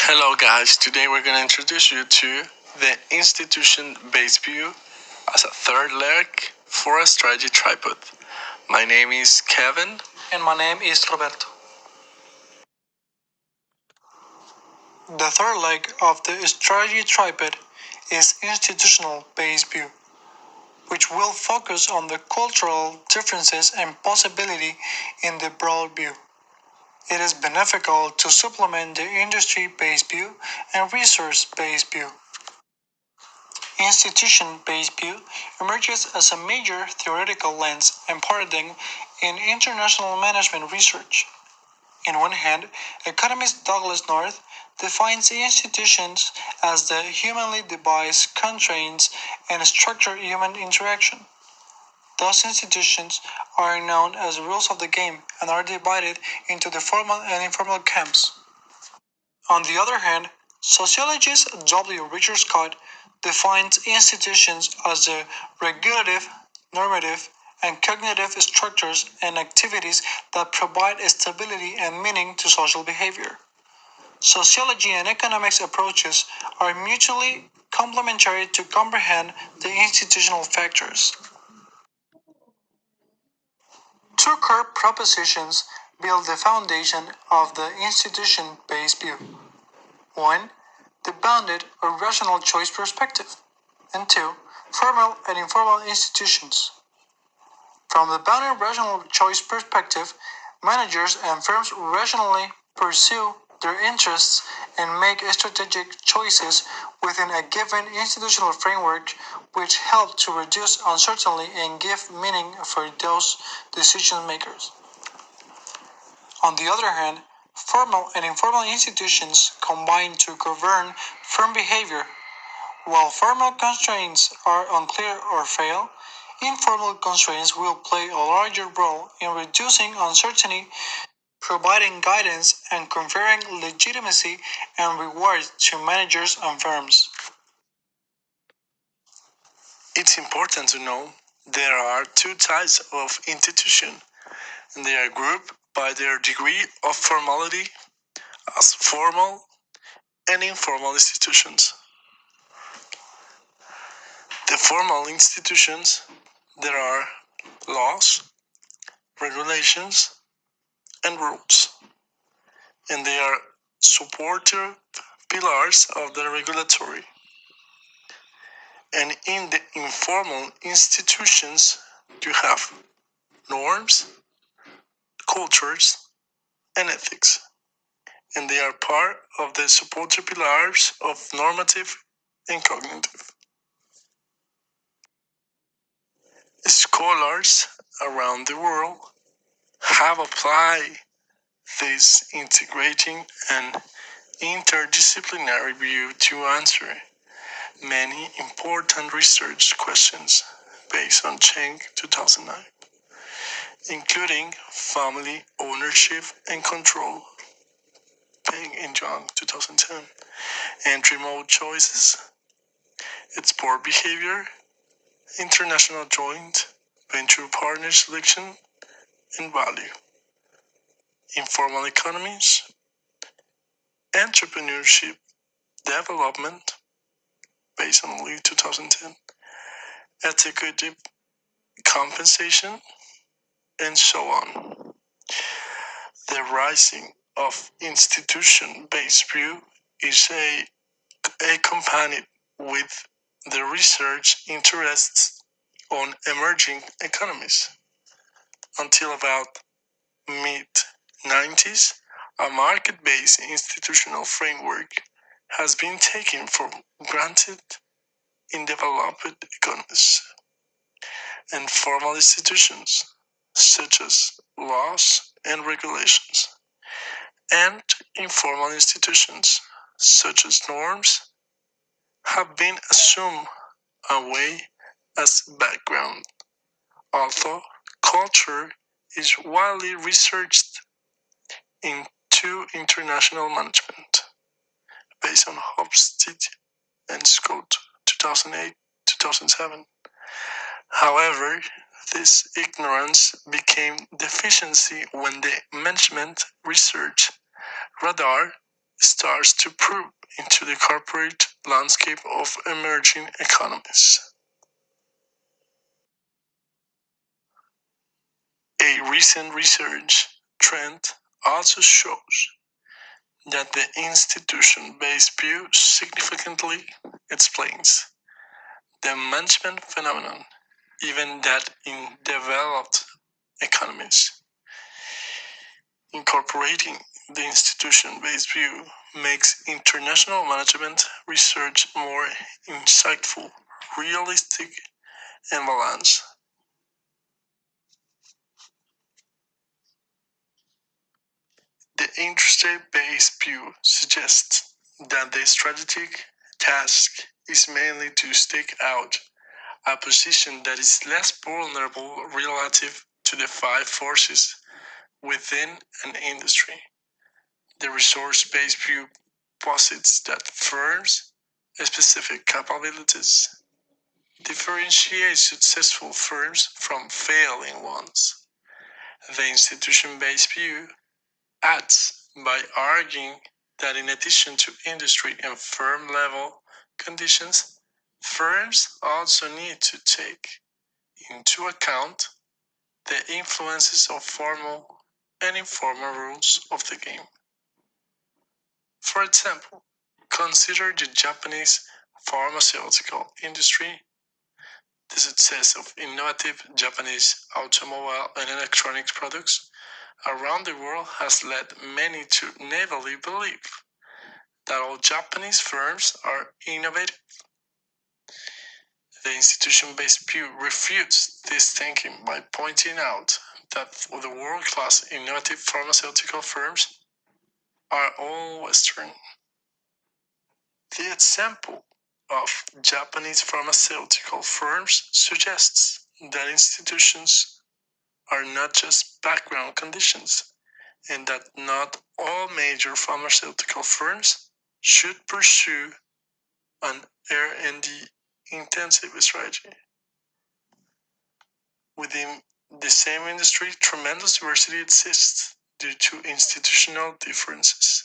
Hello guys, today we're going to introduce you to the institution-based view as a third leg for a strategy tripod. My name is Kevin. And my name is Roberto. The third leg of the strategy tripod is institutional-based view, which will focus on the cultural differences and possibility in the broad view. It is beneficial to supplement the industry-based view and resource-based view. Institution-based view emerges as a major theoretical lens and paradigm in international management research. On one hand, economist Douglas North defines institutions as the humanly devised constraints and structure human interaction. Those institutions are known as rules of the game and are divided into the formal and informal camps. On the other hand, sociologist W. Richard Scott defines institutions as the regulative, normative, and cognitive structures and activities that provide stability and meaning to social behavior. Sociology and economics approaches are mutually complementary to comprehend the institutional factors. Two core propositions build the foundation of the institution-based view. 1. The bounded or rational choice perspective. And 2. Formal and informal institutions. From the bounded rational choice perspective, managers and firms rationally pursue their interests and make strategic choices within a given institutional framework which help to reduce uncertainty and give meaning for those decision makers. On the other hand, formal and informal institutions combine to govern firm behavior. While formal constraints are unclear or fail, informal constraints will play a larger role in reducing uncertainty, providing guidance, and conferring legitimacy and reward to managers and firms. It's important to know there are two types of institution, and they are grouped by their degree of formality as formal and informal institutions. The formal institutions, there are laws, regulations, and rules, and they are supportive pillars of the regulatory. And in the informal institutions, you have norms, cultures, and ethics, and they are part of the supportive pillars of normative and cognitive. Scholars around the world have applied this integrating and interdisciplinary view to answer many important research questions based on Cheng 2009, including family ownership and control, Peng and Zhang 2010, and remote choices, export behavior, international joint venture partner selection and value, informal economies, entrepreneurship development based on Lee 2010, executive compensation, and so on. The rising of institution-based view is accompanied with the research interests on emerging economies. Until about mid-90s, a market-based institutional framework has been taken for granted in developed economies, and formal institutions such as laws and regulations, and informal institutions such as norms have been assumed away as background, although culture is widely researched into international management based on Hofstede and Scott 2008-2007. However, this ignorance became deficiency when the management research radar starts to probe into the corporate landscape of emerging economies. A recent research trend also shows that the institution-based view significantly explains the management phenomenon, even that in developed economies. Incorporating the institution-based view makes international management research more insightful, realistic, and balanced. The industry-based view suggests that the strategic task is mainly to stake out a position that is less vulnerable relative to the five forces within an industry. The resource-based view posits that firms' specific capabilities differentiate successful firms from failing ones. The institution-based view adds by arguing that in addition to industry and firm level conditions, firms also need to take into account the influences of formal and informal rules of the game. For example, consider the Japanese pharmaceutical industry. The success of innovative Japanese automobile and electronics products around the world has led many to naively believe that all Japanese firms are innovative. The institution-based view refutes this thinking by pointing out that the world-class innovative pharmaceutical firms are all Western. The example of Japanese pharmaceutical firms suggests that institutions are not just background conditions and that not all major pharmaceutical firms should pursue an R&D intensive strategy. Within the same industry, tremendous diversity exists due to institutional differences.